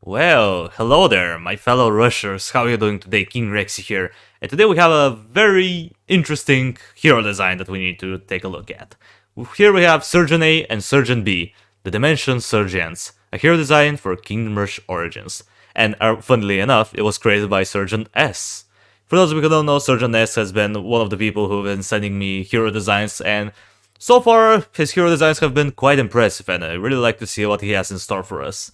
Well, hello there, my fellow rushers. How are you doing today? King Rexy here. And today we have a very interesting hero design that we need to take a look at. Here we have Surgeon A and Surgeon B, the Dimension Surgeons, a hero design for Kingdom Rush Origins. And funnily enough, it was created by Surgeon S. For those of you who don't know, Surgeon S has been one of the people who've been sending me hero designs, and so far his hero designs have been quite impressive, and I really like to see what he has in store for us.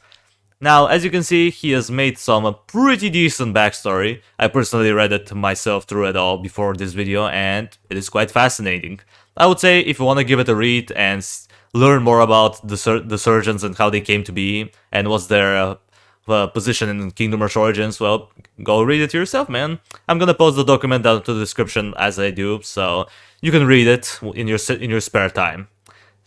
Now, as you can see, he has made some pretty decent backstory. I personally read it myself through it all before this video, and it is quite fascinating. I would say if you want to give it a read and learn more about the surgeons and how they came to be, and what's their position in Kingdom Rush Origins, well, go read it yourself, man. I'm gonna post the document down to the description as I do, so you can read it in your spare time.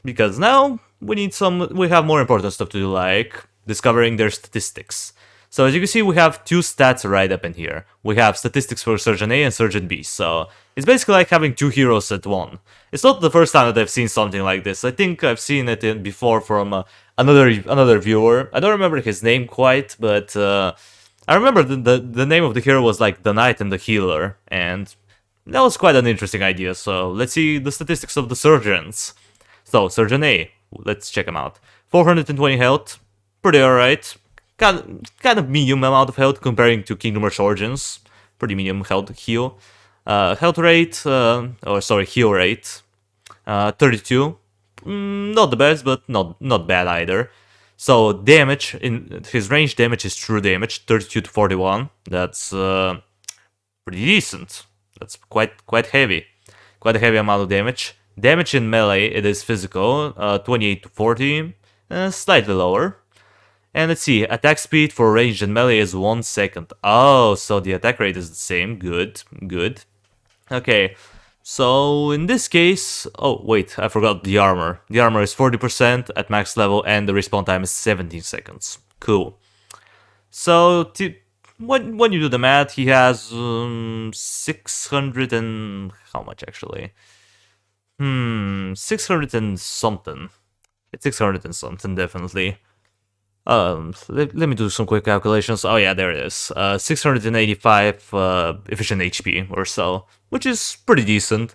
Because now we have more important stuff to do, like discovering their statistics. So as you can see, we have two stats right up in here. We have statistics for Surgeon A and Surgeon B, so it's basically like having two heroes at one. It's not the first time that I've seen something like this. I think I've seen it before from another viewer. I don't remember his name quite, but I remember the name of the hero was like the Knight and the Healer, and that was quite an interesting idea. So let's see the statistics of the Surgeons. So Surgeon A, let's check him out. 420 health. Pretty alright. Kind of medium amount of health comparing to Kingdom Rush Origins. Pretty medium heal. Health rate, heal rate. 32. Not the best, but not bad either. So damage, in his range damage is true damage, 32 to 41. That's pretty decent. That's quite heavy. Quite a heavy amount of damage. Damage in melee, it is physical, 28 to 40. Slightly lower. And let's see, attack speed for ranged and melee is 1 second. Oh, so the attack rate is the same. Good. Okay, so in this case... Oh, wait, I forgot the armor. The armor is 40% at max level and the respawn time is 17 seconds. Cool. So, when you do the math, he has 600 and... How much, actually? 600 and something. It's 600 and something, definitely. Let me do some quick calculations. Oh yeah, there it is. 685 efficient HP or so, which is pretty decent.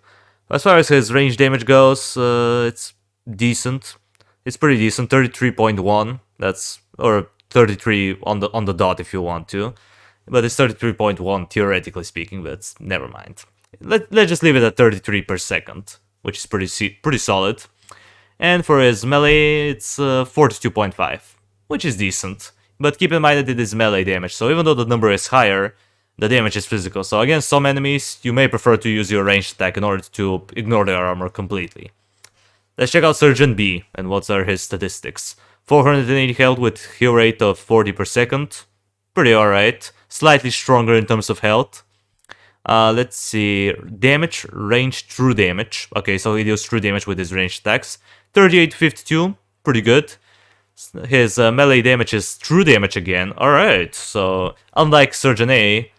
As far as his range damage goes, it's decent. It's pretty decent. 33.1. That's, or 33 on the dot if you want to, but it's 33.1 theoretically speaking. But never mind. Let's just leave it at 33 per second, which is pretty solid. And for his melee, it's 42.5. Which is decent, but keep in mind that it is melee damage, so even though the number is higher, the damage is physical, so against some enemies, you may prefer to use your ranged attack in order to ignore their armor completely. Let's check out Surgeon B, and what are his statistics. 480 health with heal rate of 40 per second, pretty alright, slightly stronger in terms of health. Let's see, damage, range, true damage, okay, so he deals true damage with his ranged attacks, 38 to 52, pretty good. His melee damage is true damage again. Alright, so unlike Surgeon A,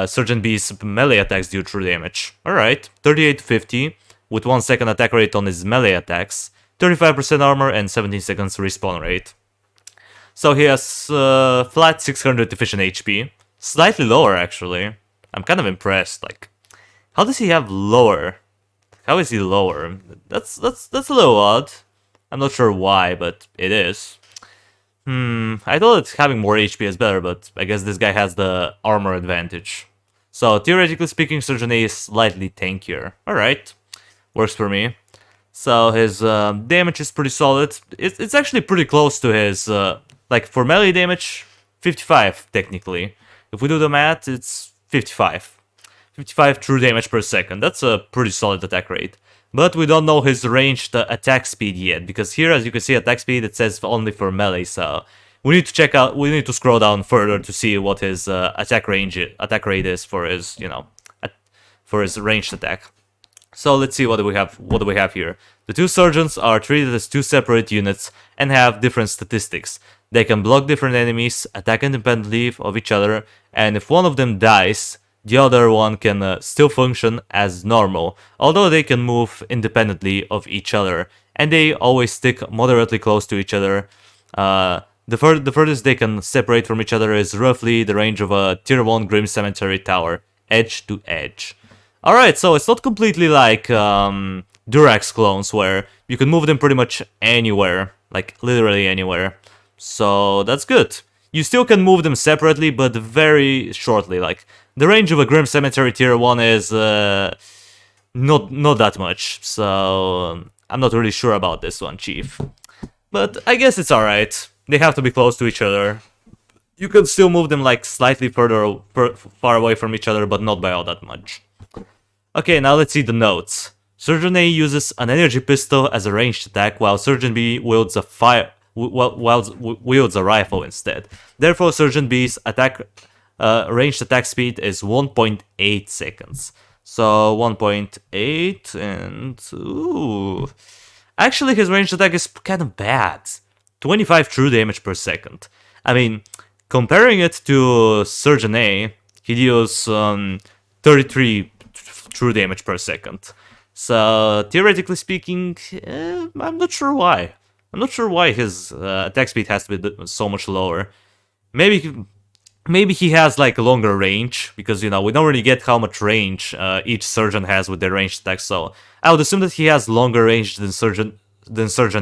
Surgeon B's melee attacks do true damage. Alright, 38 to 50, with 1 second attack rate on his melee attacks, 35% armor and 17 seconds respawn rate. So he has flat 600 efficient HP, slightly lower actually. I'm kind of impressed, like, how does he have lower? How is he lower? That's a little odd. I'm not sure why, but it is. I thought having more HP is better, but I guess this guy has the armor advantage. So, theoretically speaking, Surgeon A is slightly tankier. Alright, works for me. So, his damage is pretty solid. It's actually pretty close to his, like, for melee damage, 55, technically. If we do the math, it's 55. 55 true damage per second. That's a pretty solid attack rate. But we don't know his ranged attack speed yet, because here, as you can see, attack speed, it says only for melee, so we need to scroll down further to see what his attack rate is for his, for his ranged attack. So let's see what do we have here. The two surgeons are treated as two separate units and have different statistics. They can block different enemies, attack independently of each other, and if one of them dies, the other one can still function as normal, although they can move independently of each other, and they always stick moderately close to each other. The furthest they can separate from each other is roughly the range of a Tier 1 Grim Cemetery tower, edge to edge. Alright, so it's not completely like Durax clones, where you can move them pretty much anywhere, like literally anywhere. So that's good. You still can move them separately, but very shortly. Like, the range of a Grim Cemetery Tier 1 is not that much, so I'm not really sure about this one, Chief. But I guess it's alright. They have to be close to each other. You can still move them like slightly far away from each other, but not by all that much. Okay, now let's see the notes. Surgeon A uses an energy pistol as a ranged attack, while Surgeon B wields a wields a rifle instead. Therefore, Surgeon B's ranged attack speed is 1.8 seconds. So 1.8 and ooh. Actually, his ranged attack is kind of bad. 25 true damage per second. I mean, comparing it to Surgeon A, he deals 33 true damage per second. So, theoretically speaking, I'm not sure why. I'm not sure why his attack speed has to be so much lower. Maybe he has like a longer range, because we don't really get how much range each surgeon has with their ranged attacks. So I would assume that he has longer range than Surgeon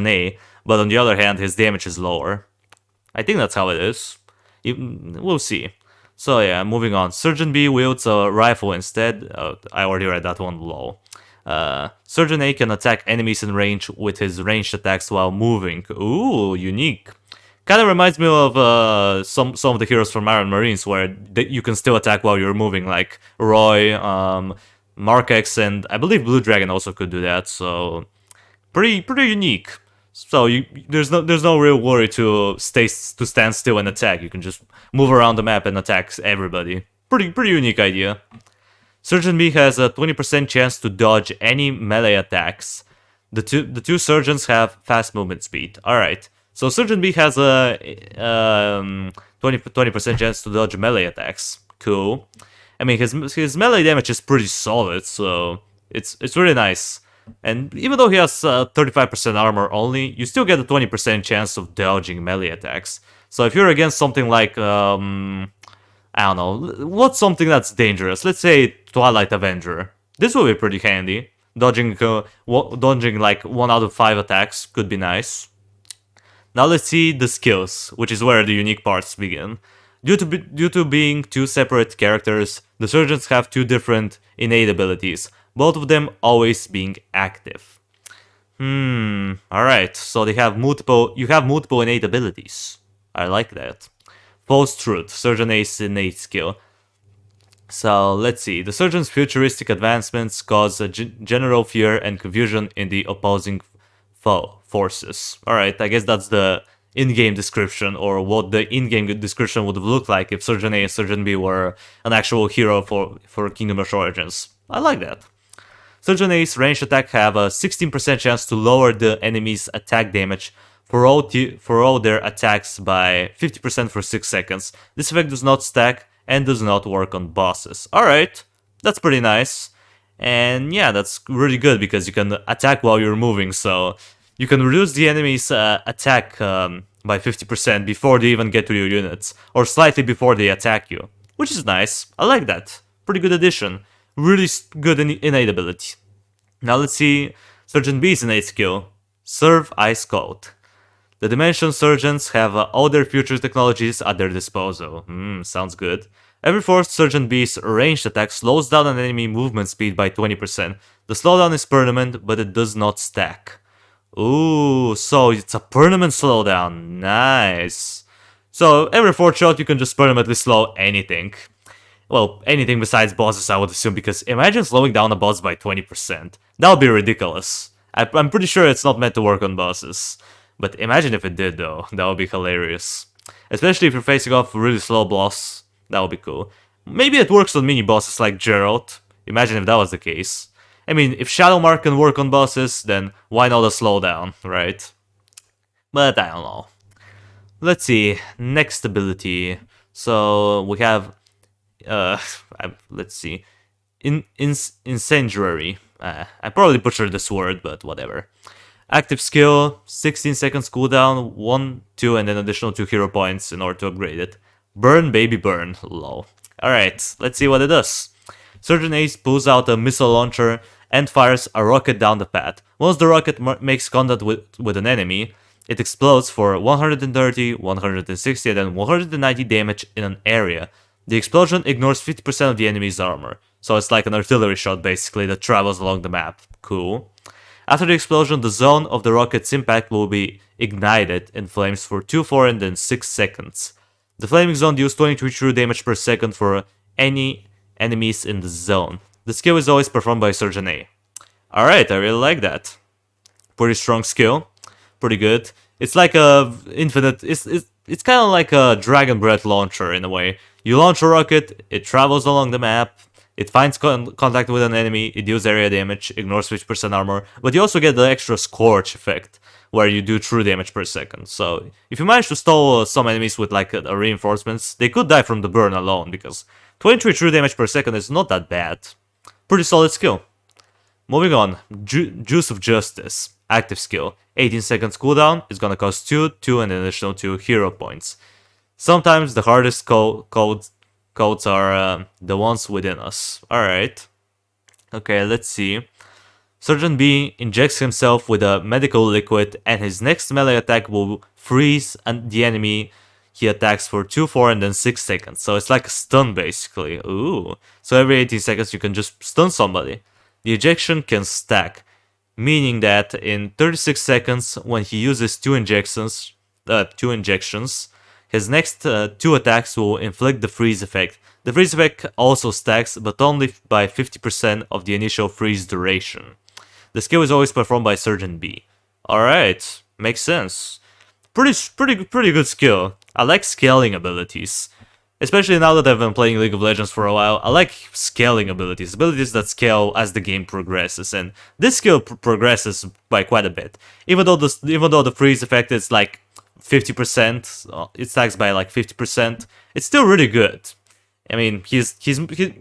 A, but on the other hand, his damage is lower. I think that's how it is. We'll see. So yeah, moving on. Surgeon B wields a rifle instead. I already read that one low. Surgeon A can attack enemies in range with his ranged attacks while moving. Ooh, unique. Kind of reminds me of some of the heroes from Iron Marines, where you can still attack while you're moving, like Roy, Mark X, and I believe Blue Dragon also could do that. So pretty unique. So there's no real worry to stand still and attack. You can just move around the map and attack everybody. Pretty unique idea. Surgeon B has a 20% chance to dodge any melee attacks. The two surgeons have fast movement speed. All right. So Surgeon B has a 20% chance to dodge melee attacks. Cool. I mean, his melee damage is pretty solid, so it's really nice. And even though he has 35% armor only, you still get a 20% chance of dodging melee attacks. So if you're against something like, I don't know, what's something that's dangerous? Let's say Twilight Avenger. This will be pretty handy. Dodging like 1 out of 5 attacks could be nice. Now let's see the skills, which is where the unique parts begin. Due to being two separate characters, the surgeons have 2 different innate abilities, both of them always being active. Alright, so you have multiple innate abilities. I like that. False Truth, Surgeon A's innate skill. So let's see, the surgeon's futuristic advancements cause a general fear and confusion in the opposing forces. Alright, I guess that's the in-game description, or what the in-game description would have looked like if Surgeon A and Surgeon B were an actual hero for Kingdom Rush Origins. I like that. Surgeon A's ranged attack have a 16% chance to lower the enemy's attack damage for all their attacks by 50% for 6 seconds. This effect does not stack and does not work on bosses. Alright, that's pretty nice. And yeah, that's really good because you can attack while you're moving, so you can reduce the enemy's attack by 50% before they even get to your units, or slightly before they attack you, which is nice. I like that. Pretty good addition. Really good innate ability. Now let's see Surgeon B's innate skill. Serve Ice Cold. The Dimension Surgeons have all their future technologies at their disposal. Sounds good. Every 4th Surgeon B's ranged attack slows down an enemy movement speed by 20%. The slowdown is permanent, but it does not stack. Ooh, so it's a permanent slowdown. Nice. So every 4th shot you can just permanently slow anything. Well, anything besides bosses, I would assume, because imagine slowing down a boss by 20%. That would be ridiculous. I'm pretty sure it's not meant to work on bosses. But imagine if it did, though. That would be hilarious. Especially if you're facing off a really slow boss. That would be cool. Maybe it works on mini-bosses like Geralt. Imagine if that was the case. I mean, if Shadowmark can work on bosses, then why not a slowdown, right? But I don't know. Let's see. Next ability. So, we have... let's see. Incendiary. I probably butchered this word, but whatever. Active skill, 16 seconds cooldown, 1, 2, and then additional 2 hero points in order to upgrade it. Burn, baby, burn. Lol. Alright, let's see what it does. Surgeon Ace pulls out a missile launcher and fires a rocket down the path. Once the rocket makes contact with an enemy, it explodes for 130, 160, and then 190 damage in an area. The explosion ignores 50% of the enemy's armor, so it's like an artillery shot basically that travels along the map. Cool. After the explosion, the zone of the rocket's impact will be ignited in flames for 2, 4, and then 6 seconds. The flaming zone deals 23 true damage per second for any enemies in the zone. The skill is always performed by Surgeon A. Alright, I really like that. Pretty strong skill. Pretty good. It's like a infinite... It's kind of like a Dragon Breath launcher in a way. You launch a rocket, it travels along the map, it finds contact with an enemy, it deals area damage, ignores 50% armor, but you also get the extra Scorch effect, where you do true damage per second. So if you manage to stall some enemies with like a reinforcements, they could die from the burn alone, because 23 true damage per second is not that bad. Pretty solid skill. Moving on, Juice of Justice. Active skill. 18 seconds cooldown is gonna cost 2, 2, and an additional 2 hero points. Sometimes the hardest codes are the ones within us. Alright. Okay, let's see. Surgeon B injects himself with a medical liquid, and his next melee attack will freeze the enemy he attacks for 2, 4, and then 6 seconds. So it's like a stun basically. Ooh. So every 18 seconds you can just stun somebody. The ejection can stack, meaning that in 36 seconds, when he uses two injections, his next 2 attacks will inflict the freeze effect. The freeze effect also stacks, but only by 50% of the initial freeze duration. The skill is always performed by Surgeon B. Alright, makes sense. Pretty good skill. I like scaling abilities. Especially now that I've been playing League of Legends for a while, I like scaling abilities that scale as the game progresses, and this skill progresses by quite a bit. Even though the freeze effect is like 50%, it stacks by like 50%, it's still really good. I mean, he's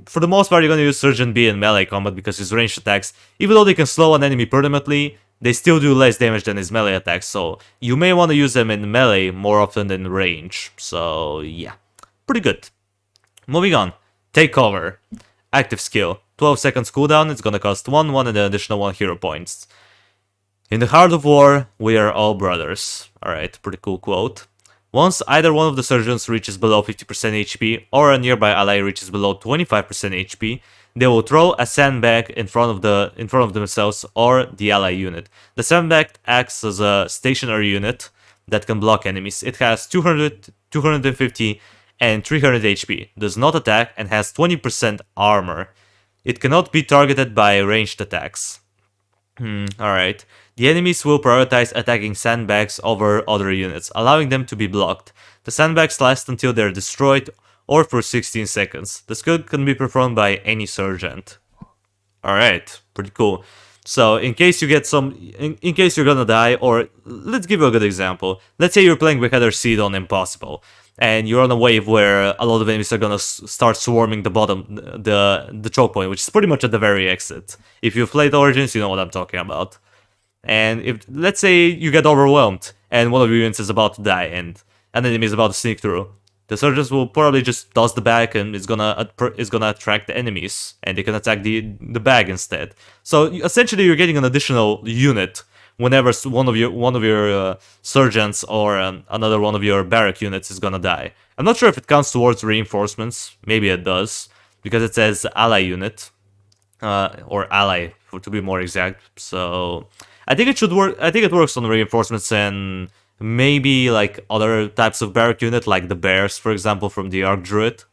for the most part you're gonna use Surgeon B in melee combat because his ranged attacks, even though they can slow an enemy permanently, they still do less damage than his melee attacks, so you may want to use them in melee more often than range. So yeah. Pretty good. Moving on. Take cover. Active skill. 12 seconds cooldown. It's gonna cost 1, 1, and an additional 1 hero points. In the heart of war, we are all brothers. Alright, pretty cool quote. Once either one of the surgeons reaches below 50% HP, or a nearby ally reaches below 25% HP, they will throw a sandbag in front of themselves or the ally unit. The sandbag acts as a stationary unit that can block enemies. It has 200, 250, and 300 HP, does not attack, and has 20% armor. It cannot be targeted by ranged attacks. Alright. The enemies will prioritize attacking sandbags over other units, allowing them to be blocked. The sandbags last until they're destroyed, or for 16 seconds. The skill can be performed by any sergeant. Alright, pretty cool. So, in case you get in case you're gonna die, or let's give you a good example. Let's say you're playing Wickeder Seed on Impossible, and you're on a wave where a lot of enemies are gonna start swarming the bottom, the choke point, which is pretty much at the very exit. If you've played Origins, you know what I'm talking about. And if, let's say you get overwhelmed, and one of your units is about to die, and an enemy is about to sneak through, the surgeons will probably just toss the bag, and it's gonna attract the enemies, and they can attack the bag instead. So essentially, you're getting an additional unit whenever one of your surgeons or another one of your barrack units is gonna die. I'm not sure if it counts towards reinforcements. Maybe it does, because it says ally unit, or ally to be more exact. So I think it should work. I think it works on reinforcements and maybe like other types of barrack unit, like the bears, for example, from the Arc Druid.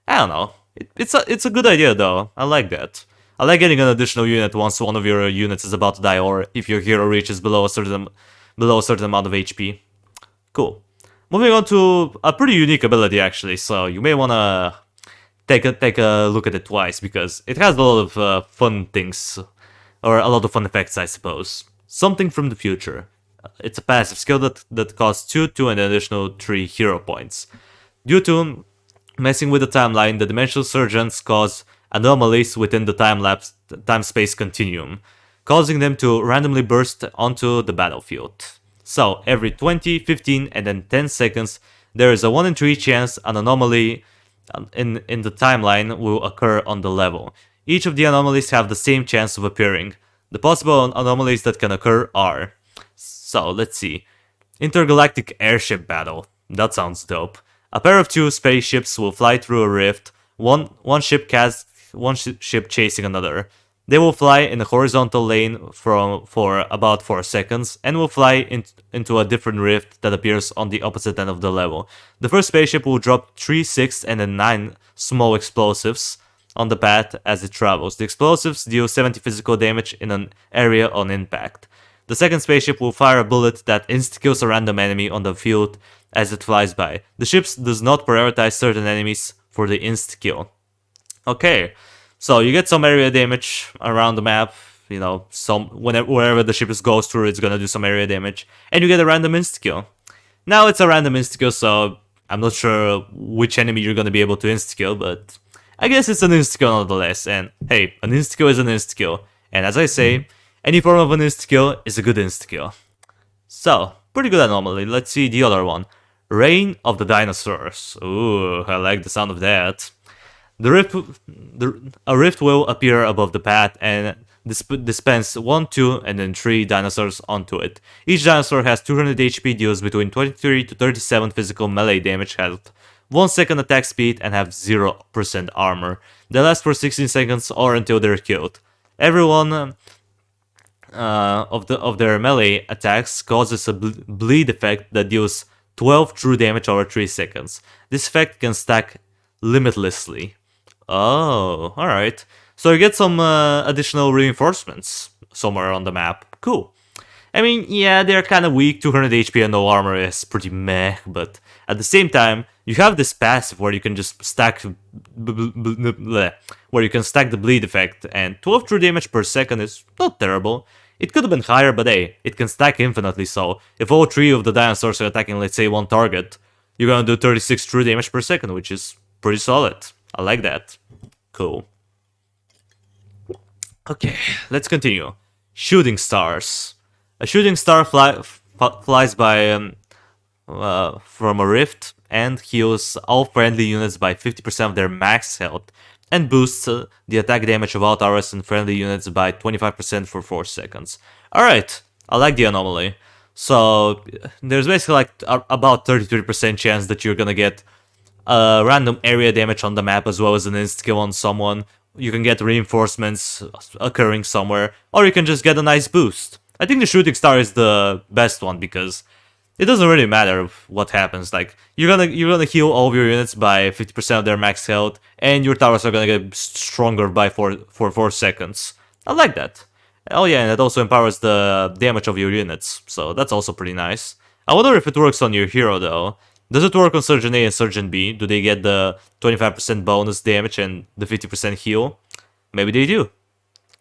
I don't know. It's a good idea though. I like that. I like getting an additional unit once one of your units is about to die, or if your hero reaches below a certain amount of HP. Cool. Moving on to a pretty unique ability actually, so you may wanna take a look at it twice, because it has a lot of fun things, or a lot of fun effects, I suppose. Something from the future. It's a passive skill that costs 2, 2, and an additional 3 hero points. Due to messing with the timeline, the dimensional surgeons cause anomalies within the time-space continuum. causing them to randomly burst onto the battlefield. So, every 20, 15, and then 10 seconds, there is a 1 in 3 chance an anomaly in the timeline will occur on the level. Each of the anomalies have the same chance of appearing. The possible anomalies that can occur are... So, let's see. Intergalactic Airship Battle. That sounds dope. A pair of 2 spaceships will fly through a rift, one ship chasing another. They will fly in a horizontal lane for about 4 seconds, and will fly into a different rift that appears on the opposite end of the level. The first spaceship will drop 3, 6, and then 9 small explosives on the path as it travels. The explosives deal 70 physical damage in an area on impact. The second spaceship will fire a bullet that insta-kills a random enemy on the field as it flies by. The ship does not prioritize certain enemies for the insta-kill. Okay, so you get some area damage around the map, you know, wherever the ship goes through, it's gonna do some area damage, and you get a random insta-kill. Now it's a random insta-kill, so I'm not sure which enemy you're gonna be able to insta-kill, but I guess it's an insta-kill nonetheless, and hey, an insta-kill is an insta-kill, and as I say, any form of an insta-kill is a good insta-kill. So, pretty good anomaly. Let's see the other one. Reign of the Dinosaurs. Ooh, I like the sound of that. A rift will appear above the path and dispense 1, 2, and then 3 dinosaurs onto it. Each dinosaur has 200 HP, deals between 23 to 37 physical melee damage, health, 1 second attack speed, and have 0% armor. They last for 16 seconds or until they're killed. Everyone of their melee attacks causes a bleed effect that deals 12 true damage over 3 seconds. This effect can stack limitlessly. Oh, alright. So you get some additional reinforcements somewhere on the map. Cool. I mean, yeah, they're kind of weak. 200 HP and no armor is pretty meh, but at the same time, you have this passive where you can just stack the bleed effect, and 12 true damage per second is not terrible. It could have been higher, but hey, it can stack infinitely, so if all 3 of the dinosaurs are attacking, let's say, one target, you're gonna do 36 true damage per second, which is pretty solid. I like that. Cool. Okay, let's continue. Shooting stars. A shooting star flies by from a rift and heals all friendly units by 50% of their max health, and boosts the attack damage of all towers and friendly units by 25% for 4 seconds. Alright, I like the anomaly. So, there's basically like about 33% chance that you're gonna get random area damage on the map as well as an insta-kill on someone. You can get reinforcements occurring somewhere, or you can just get a nice boost. I think the shooting star is the best one because it doesn't really matter what happens. Like, you're gonna heal all of your units by 50% of their max health, and your towers are gonna get stronger by 4 seconds. I like that. Oh yeah, and it also empowers the damage of your units, so that's also pretty nice. I wonder if it works on your hero though. Does it work on Surgeon A and Surgeon B? Do they get the 25% bonus damage and the 50% heal? Maybe they do.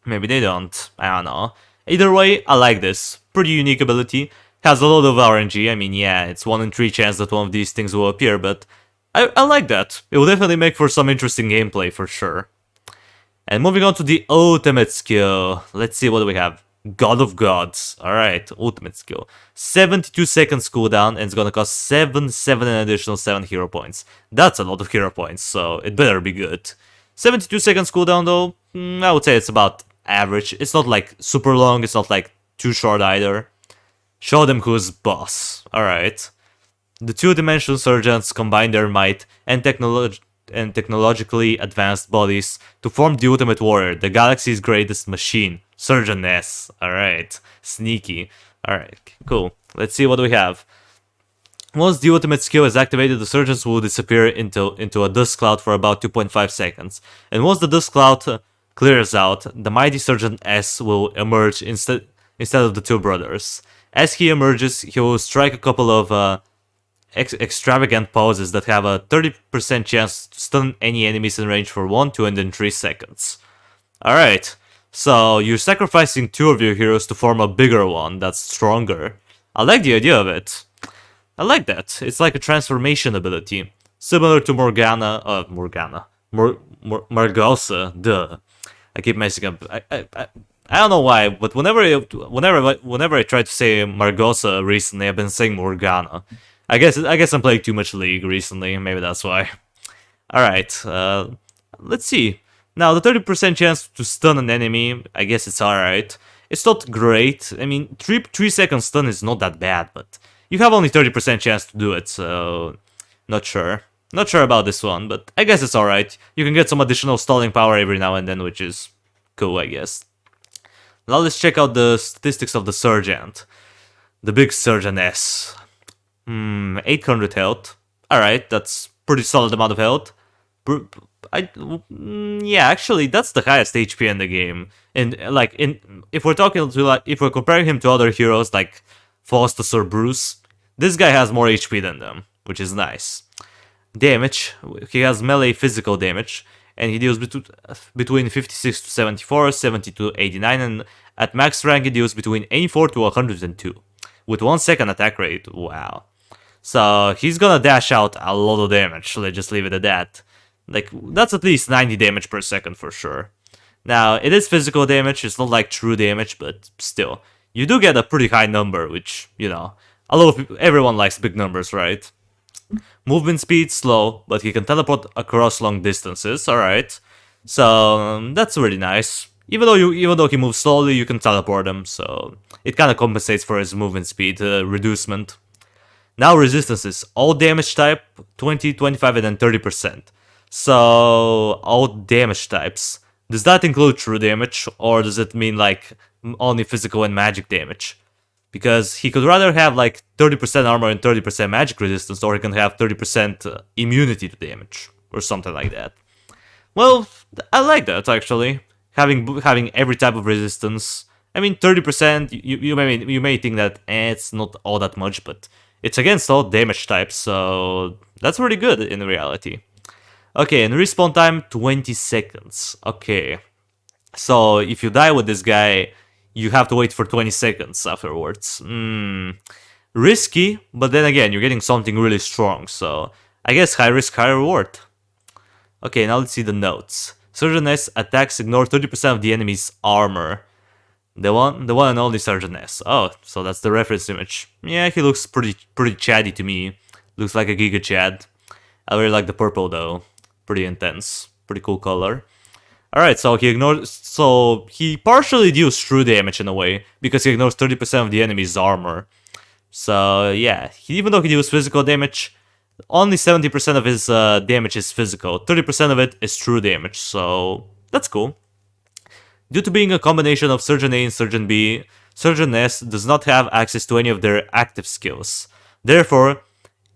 Maybe they don't. I don't know. Either way, I like this. Pretty unique ability. Has a lot of RNG. I mean, yeah, it's 1 in 3 chance that one of these things will appear, but I like that. It will definitely make for some interesting gameplay for sure. And moving on to the ultimate skill. Let's see what do we have. God of Gods. Alright, ultimate skill. 72 seconds cooldown, and it's gonna cost 7 an additional 7 hero points. That's a lot of hero points, so it better be good. 72 seconds cooldown though, I would say it's about average. It's not like super long, it's not like too short either. Show them who's boss. Alright. The 2-dimensional surgeons combine their might and technologically advanced bodies to form the ultimate warrior, the galaxy's greatest machine. Surgeon S. Alright. Sneaky. Alright, cool. Let's see what we have. Once the ultimate skill is activated, the surgeons will disappear into a dust cloud for about 2.5 seconds. And once the dust cloud clears out, the mighty Surgeon S will emerge instead of the 2 brothers. As he emerges, he will strike a couple of extravagant poses that have a 30% chance to stun any enemies in range for 1, 2, and then 3 seconds. Alright, so you're sacrificing 2 of your heroes to form a bigger one that's stronger. I like the idea of it. I like that. It's like a transformation ability. Similar to Margosa, duh. I keep messing up. I don't know why, but whenever I try to say Margosa recently, I've been saying Morgana. I guess I'm playing too much League recently. Maybe that's why. All right. Let's see. Now the 30% chance to stun an enemy. I guess it's all right. It's not great. I mean, 3 second stun is not that bad, but you have only 30% chance to do it. So not sure. Not sure about this one, but I guess it's all right. You can get some additional stalling power every now and then, which is cool, I guess. Now let's check out the statistics of the Sergeant. The big Sergeantess. 800 health. Alright, that's pretty solid amount of health. Yeah, actually, that's the highest HP in the game. And like, if we're comparing him to other heroes like Faustus or Bruce, this guy has more HP than them, which is nice. Damage, he has melee physical damage, and he deals between 56 to 74, 70 to 89, and at max rank he deals between 84 to 102, with 1 second attack rate. Wow. So he's gonna dash out a lot of damage, let's just leave it at that. Like, that's at least 90 damage per second for sure. Now, it is physical damage, it's not like true damage, but still. You do get a pretty high number, which, you know, everyone likes big numbers, right? Movement speed, slow, but he can teleport across long distances, alright. So, that's really nice. Even though he moves slowly, you can teleport him, so it kinda compensates for his movement speed reducement. Now resistances, all damage type, 20, 25, and then 30%. So, all damage types. Does that include true damage, or does it mean like only physical and magic damage? Because he could rather have like 30% armor and 30% magic resistance, or he can have 30% immunity to damage, or something like that. Well, I like that actually. Having every type of resistance. I mean, 30%. You may think that it's not all that much, but it's against all damage types, so that's really good in reality. Okay, and respawn time 20 seconds. Okay, so if you die with this guy, you have to wait for 20 seconds afterwards. Risky, but then again, you're getting something really strong, so I guess high risk, high reward. Okay, now let's see the notes. Sergeantess attacks ignore 30% of the enemy's armor. The one and only Sergeantess. Oh, so that's the reference image. Yeah, he looks pretty chatty to me. Looks like a Giga Chad. I really like the purple though. Pretty intense. Pretty cool color. Alright, so he partially deals true damage in a way, because he ignores 30% of the enemy's armor. So yeah, even though he deals physical damage, only 70% of his damage is physical. 30% of it is true damage, so that's cool. Due to being a combination of Surgeon A and Surgeon B, Surgeon S does not have access to any of their active skills. Therefore,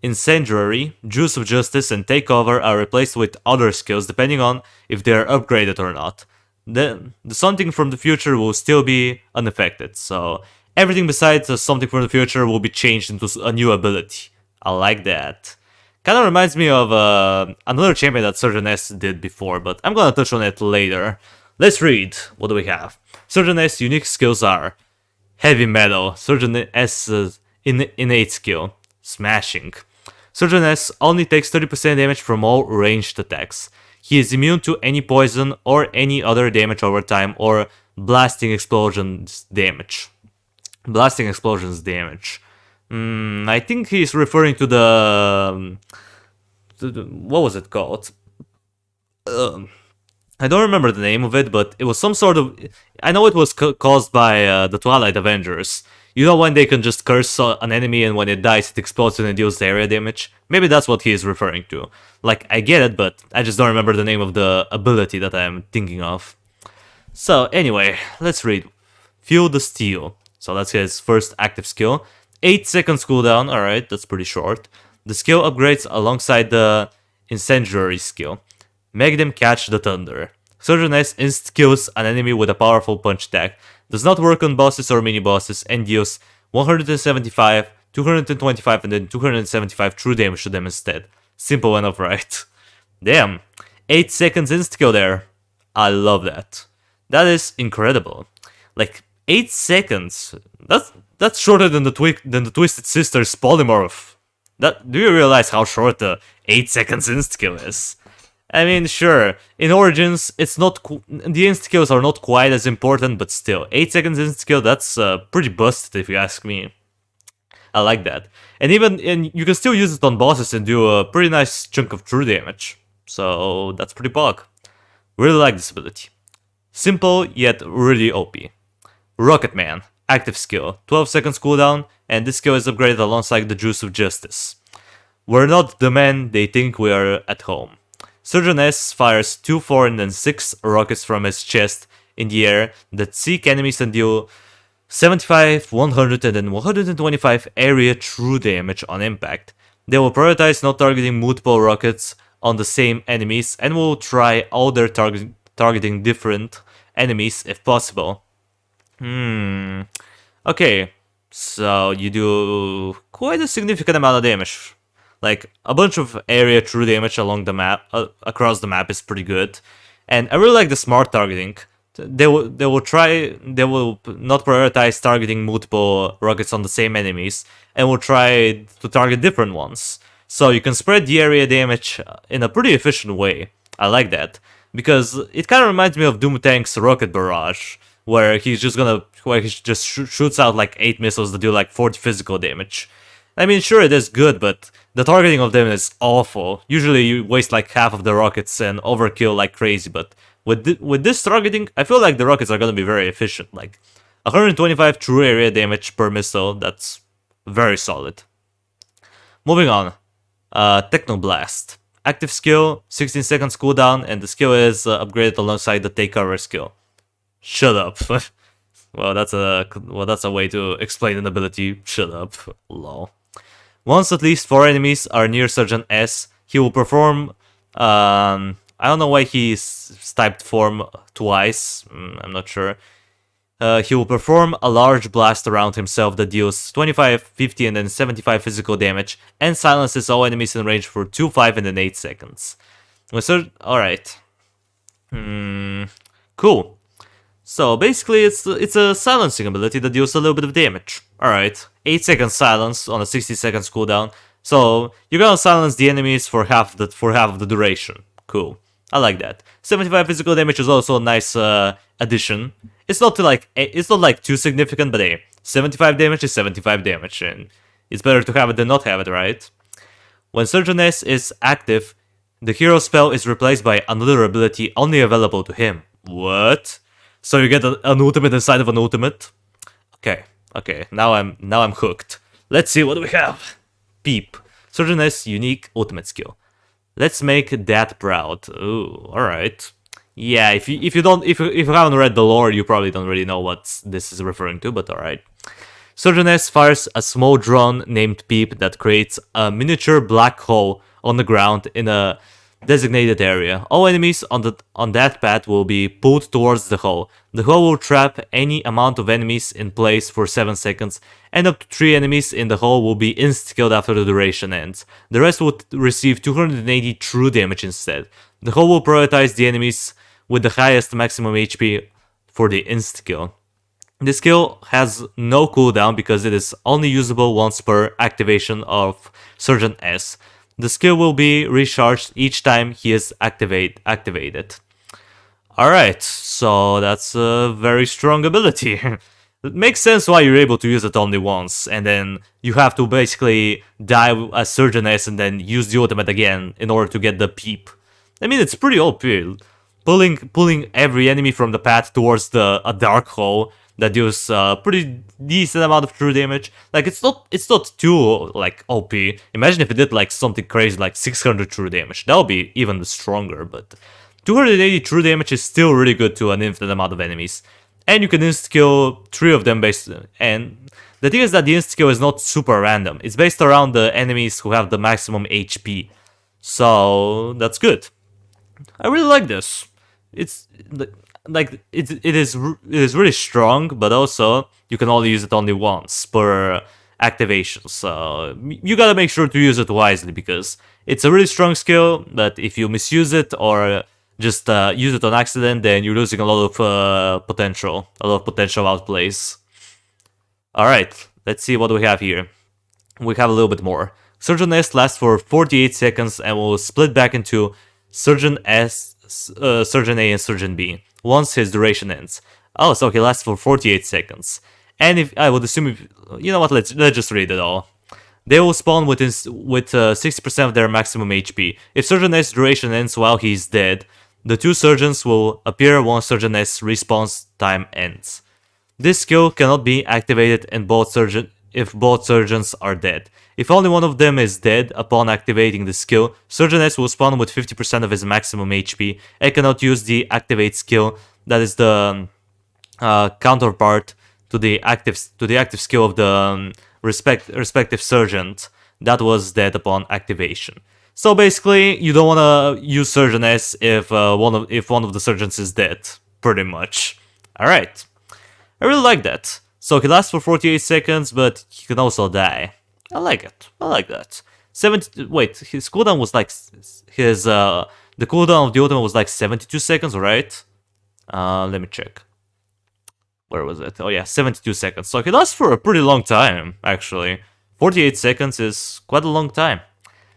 Incendiary, Juice of Justice, and Takeover are replaced with other skills depending on if they are upgraded or not. The Something from the Future will still be unaffected, so everything besides Something from the Future will be changed into a new ability. I like that. Kinda reminds me of another champion that Surgeon S did before, but I'm gonna touch on it later. Let's read. What do we have? Surgeon S unique skills are Heavy Metal, Surgeon S innate skill, Smashing. Surgeon S only takes 30% damage from all ranged attacks. He is immune to any poison or any other damage over time, or blasting explosions damage. Blasting explosions damage. I think he's referring to the what was it called? I don't remember the name of it, but it was some sort of... I know it was caused by the Twilight Avengers. You know when they can just curse an enemy and when it dies it explodes and it deals area damage? Maybe that's what he is referring to. Like, I get it, but I just don't remember the name of the ability that I'm thinking of. So, anyway, let's read. Fuel the Steel. So that's his first active skill. 8 seconds cooldown, alright, that's pretty short. The skill upgrades alongside the Incendiary skill. Make them catch the thunder. Surgeon S insta-kills an enemy with a powerful punch attack. Does not work on bosses or mini-bosses and deals 175, 225 and then 275 true damage to them instead. Simple enough, right? Damn. 8 seconds insta-kill there. I love that. That is incredible. Like, 8 seconds. That's shorter than the Twisted Sisters polymorph. Do you realize how short the 8 seconds insta-kill is? I mean, sure, in Origins, it's not the insta-kills are not quite as important, but still, 8 seconds insta-kill, that's pretty busted if you ask me. I like that. And you can still use it on bosses and do a pretty nice chunk of true damage. So that's pretty bug. Really like this ability. Simple, yet really OP. Rocket Man, active skill, 12 seconds cooldown, and this skill is upgraded alongside the Juice of Justice. We're not the men they think we are at home. Surgeon S fires 2, 4, and then 6 rockets from his chest in the air that seek enemies and deal 75, 100, and then 125 area true damage on impact. They will prioritize not targeting multiple rockets on the same enemies and will try all their targeting different enemies if possible. Okay, so you do quite a significant amount of damage. Like, a bunch of area true damage along the map, across the map is pretty good. And I really like the smart targeting. They will not prioritize targeting multiple rockets on the same enemies, and will try to target different ones. So you can spread the area damage in a pretty efficient way. I like that, because it kind of reminds me of Doom Tank's Rocket Barrage, where he just shoots out like 8 missiles that do like 40 physical damage. I mean, sure, it is good, but the targeting of them is awful. Usually you waste like half of the rockets and overkill like crazy, but with this targeting, I feel like the rockets are gonna be very efficient. Like, 125 true area damage per missile, that's very solid. Moving on. Technoblast. Active skill, 16 seconds cooldown, and the skill is upgraded alongside the take cover skill. Shut up. Well, that's a way to explain an ability. Shut up. Lol. Once at least 4 enemies are near Sergeant S, he will perform. I don't know why he's typed form twice. I'm not sure. He will perform a large blast around himself that deals 25, 50, and then 75 physical damage, and silences all enemies in range for 2, 5, and then 8 seconds. Alright. Cool. So basically, it's a silencing ability that deals a little bit of damage. Alright, 8 seconds silence on a 60 seconds cooldown. So you're gonna silence the enemies for half of the duration. Cool. I like that. 75 physical damage is also a nice addition. It's not too significant, but hey, 75 damage is 75 damage, and it's better to have it than not have it, right? When Surgeon S is active, the hero spell is replaced by another ability only available to him. What? So you get an ultimate inside of an ultimate? Okay, now I'm hooked. Let's see what we have. Peep. Surgeon S unique ultimate skill. Let's make that proud. Ooh, alright. Yeah, if you haven't read the lore, you probably don't really know what this is referring to, but alright. Surgeon S fires a small drone named Peep that creates a miniature black hole on the ground in a designated area. All enemies on that path will be pulled towards the hole. The hole will trap any amount of enemies in place for 7 seconds, and up to 3 enemies in the hole will be insta-killed after the duration ends. The rest will receive 280 true damage instead. The hole will prioritize the enemies with the highest maximum HP for the insta-kill. This skill has no cooldown because it is only usable once per activation of Sergeant S. The skill will be recharged each time he is activated. Alright, so that's a very strong ability. It makes sense why you're able to use it only once, and then you have to basically die as Surgeon S and then use the ultimate again in order to get the peep. I mean, it's pretty OP. Pulling every enemy from the path towards a dark hole that deals a pretty decent amount of true damage. Like, it's not too, like, OP. Imagine if it did, like, something crazy like 600 true damage. That would be even stronger, but 280 true damage is still really good to an infinite amount of enemies. And you can insta-kill 3 of them and the thing is that the insta-kill is not super random. It's based around the enemies who have the maximum HP. So, that's good. I really like this. It's like it is really strong, but also you can only use it only once per activation. So you gotta make sure to use it wisely, because it's a really strong skill that if you misuse it or just use it on accident, then you're losing a lot of potential outplays. Alright, let's see what we have here. We have a little bit more. Surgeon S lasts for 48 seconds and will split back into Surgeon A, and Surgeon B once his duration ends. Oh, so he lasts for 48 seconds. And if I would assume, you know what? Let's just read it all. They will spawn with 60% of their maximum HP. If Surgeon S duration ends while he's dead, the two surgeons will appear once Surgeon S respawn time ends. This skill cannot be activated if both surgeons are dead. If only one of them is dead upon activating the skill, Surgeon S will spawn with 50% of his maximum HP and cannot use the activate skill, that is the counterpart to the active skill of the respective surgeon that was dead upon activation. So basically, you don't want to use Surgeon S if one of the surgeons is dead, pretty much. All right, I really like that. So he lasts for 48 seconds, but he can also die. I like it. I like that. 70. Wait, his cooldown was like the cooldown of the ultimate was like 72 seconds, right? Let me check. Where was it? Oh yeah, 72 seconds. So he lasts for a pretty long time, actually. 48 seconds is quite a long time.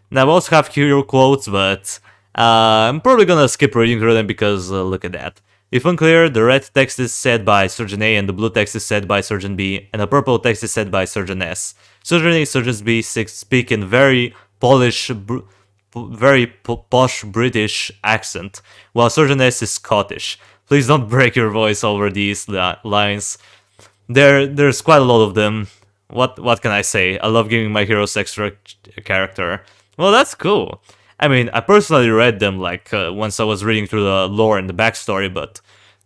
Now I also have hero quotes, but I'm probably gonna skip reading through them because look at that. If unclear, the red text is said by Surgeon A and the blue text is said by Surgeon B, and the purple text is said by Surgeon S. Surgeon A and Surgeon B speak in very posh British accent, while Surgeon S is Scottish. Please don't break your voice over these lines. There's quite a lot of them. What can I say? I love giving my heroes extra character. Well, that's cool. I mean, I personally read them like once I was reading through the lore and the backstory, but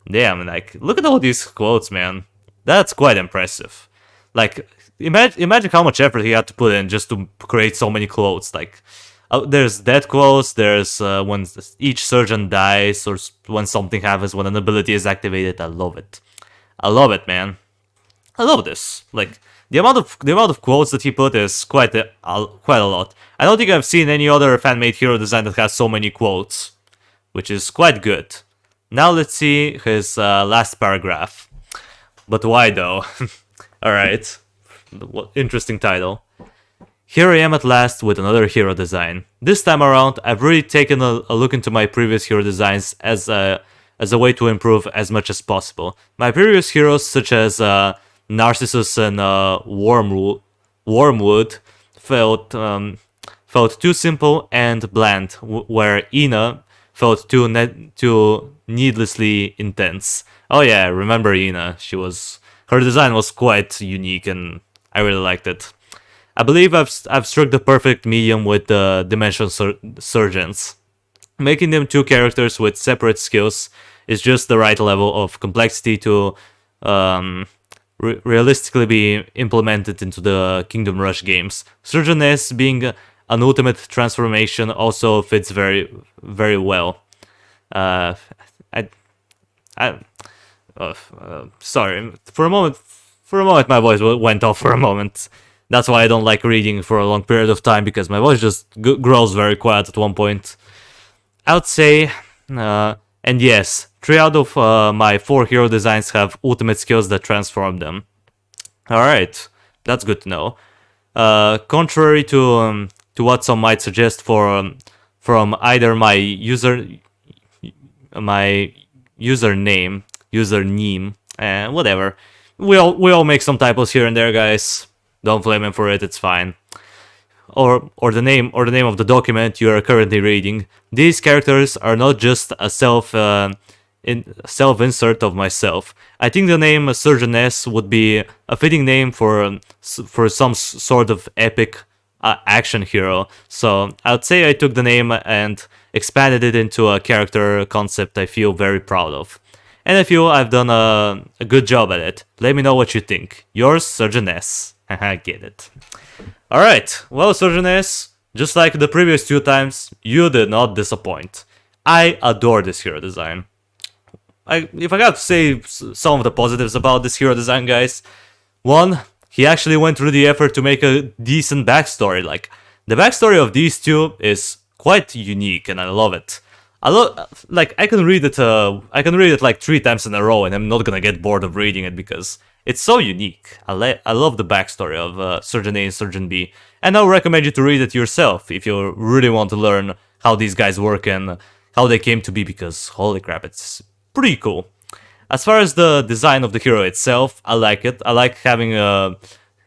damn, like look at all these quotes, man. That's quite impressive. Like, imagine how much effort he had to put in just to create so many quotes. Like, there's death quotes. There's when each surgeon dies, or when something happens, when an ability is activated. I love it. I love it, man. I love this. Like, the amount of quotes that he put is quite a lot. I don't think I've seen any other fan-made hero design that has so many quotes, which is quite good. Now let's see his last paragraph. But why though? Alright. Interesting title. Here I am at last with another hero design. This time around, I've really taken a look into my previous hero designs as a way to improve as much as possible. My previous heroes, such as Narcissus and Wormwood, felt too simple and bland, where Ina felt too needlessly intense. Oh yeah, I remember Ina. Her design was quite unique, and I really liked it. I believe I've struck the perfect medium with the Dimension Surgeons. Making them two characters with separate skills is just the right level of complexity to realistically be implemented into the Kingdom Rush games. Surgeon S being an ultimate transformation also fits very, very well. Sorry, for a moment my voice went off for a moment. That's why I don't like reading for a long period of time, because my voice just grows very quiet at one point. I would say, and yes, 3 out of my 4 hero designs have ultimate skills that transform them. Alright, that's good to know. Contrary to what some might suggest from either my username, whatever. We all make some typos here and there, guys. Don't blame him for it, it's fine. Or the name of the document you are currently reading. These characters are not just a self-insert of myself. I think the name Surgeon S would be a fitting name for some sort of epic action hero. So I'd say I took the name and expanded it into a character concept I feel very proud of. And I feel I've done a good job at it. Let me know what you think. Yours, Surgeon S. Haha, get it. Alright, well, Surgeon S, just like the previous 2 times, you did not disappoint. I adore this hero design. If I got to say some of the positives about this hero design, guys, 1, he actually went through the effort to make a decent backstory. Like, the backstory of these 2 is quite unique, and I love it. I can read it like 3 times in a row, and I'm not gonna get bored of reading it because it's so unique. I love the backstory of Surgeon A and Surgeon B, and I would recommend you to read it yourself if you really want to learn how these guys work and how they came to be, because holy crap, it's pretty cool. As far as the design of the hero itself, I like it. I like having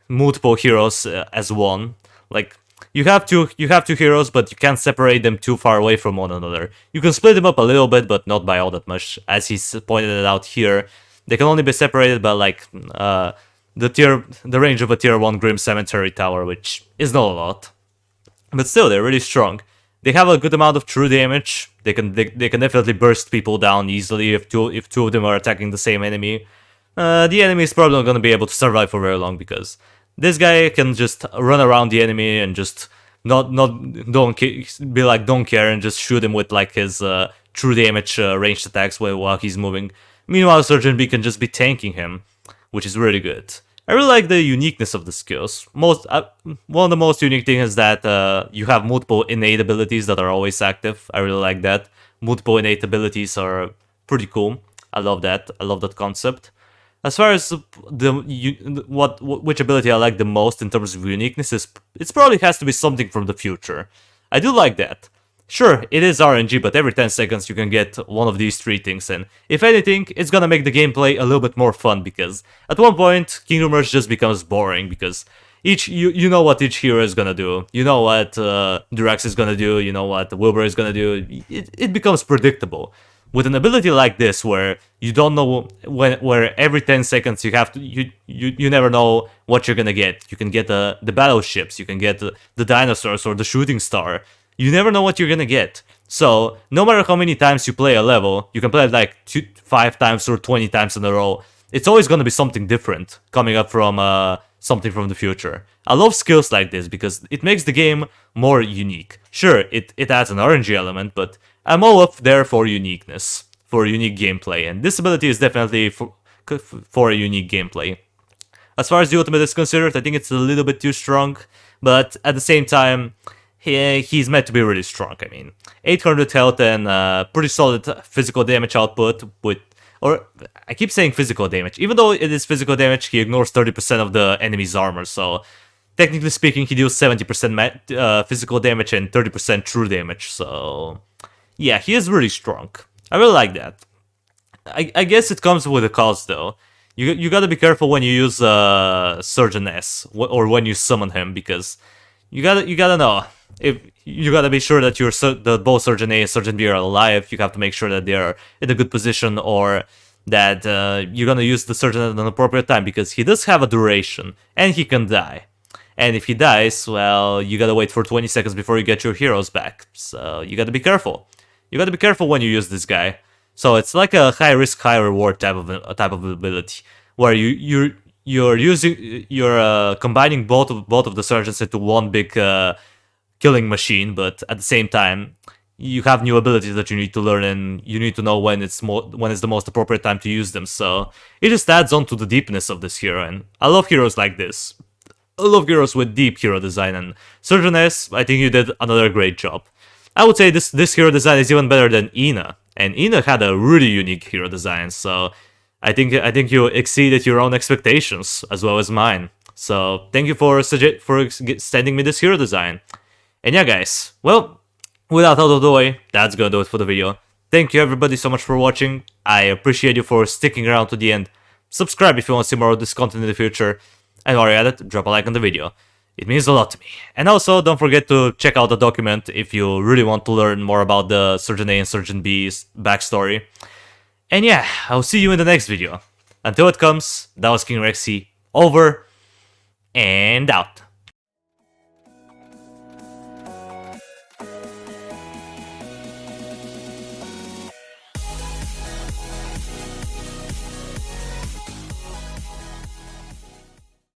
multiple heroes as one. Like, you have two heroes, but you can't separate them too far away from one another. You can split them up a little bit, but not by all that much. As he's pointed it out here, they can only be separated by like the range of a tier 1 Grim Cemetery tower, which is not a lot. But still, they're really strong. They have a good amount of true damage. They can definitely burst people down easily if two of them are attacking the same enemy. The enemy is probably not going to be able to survive for very long, because this guy can just run around the enemy and just don't care and just shoot him with like his true damage ranged attacks while he's moving. Meanwhile, Surgeon B can just be tanking him, which is really good. I really like the uniqueness of the skills. One of the most unique things is that you have multiple innate abilities that are always active. I really like that. Multiple innate abilities are pretty cool. I love that. I love that concept. As far as which ability I like the most in terms of uniqueness, it probably has to be something from the future. I do like that. Sure, it is RNG, but every 10 seconds you can get one of these three things, and if anything, it's gonna make the gameplay a little bit more fun, because at one point, Kingdom Rush just becomes boring, because you know what each hero is gonna do, you know what Durax is gonna do, you know what Wilbur is gonna do, it becomes predictable. With an ability like this, where you don't know where every 10 seconds you have to, you never know what you're gonna get. You can get the battleships, you can get the dinosaurs or the shooting star. You never know what you're gonna get. So, no matter how many times you play a level, you can play it like 5 times or 20 times in a row, it's always gonna be something different coming up from something from the future. I love skills like this because it makes the game more unique. Sure, it adds an RNG element, but I'm all up there for uniqueness, for unique gameplay, and this ability is definitely for a unique gameplay. As far as the ultimate is considered, I think it's a little bit too strong, but at the same time, he's meant to be really strong. I mean, 800 health and pretty solid physical damage output or I keep saying physical damage. Even though it is physical damage, he ignores 30% of the enemy's armor, so technically speaking, he deals 70% physical damage and 30% true damage, so yeah, he is really strong. I really like that. I guess it comes with a cost, though. You gotta be careful when you use Surgeon S, or when you summon him, because you gotta know. If you gotta be sure that both Surgeon A and Surgeon B are alive, you have to make sure that they are in a good position, or that you're gonna use the Surgeon at an appropriate time, because he does have a duration, and he can die. And if he dies, well, you gotta wait for 20 seconds before you get your heroes back, so you gotta be careful. You gotta be careful when you use this guy. So it's like a high risk, high reward type of ability, where you're combining both of the surgeons into one big killing machine, but at the same time you have new abilities that you need to learn, and you need to know when it's the most appropriate time to use them. So it just adds on to the deepness of this hero, and I love heroes like this. I love heroes with deep hero design, and Surgeon S, I think you did another great job. I would say this hero design is even better than Ina, and Ina had a really unique hero design, so I think you exceeded your own expectations as well as mine. So thank you for sending me this hero design. And yeah, guys, well, without out of the way, that's gonna do it for the video. Thank you everybody so much for watching. I appreciate you for sticking around to the end. Subscribe if you want to see more of this content in the future. And while you're at it, drop a like on the video. It means a lot to me. And also, don't forget to check out the document if you really want to learn more about the Surgeon A and Surgeon B's backstory. And yeah, I'll see you in the next video. Until it comes, that was King Rexy, over and out.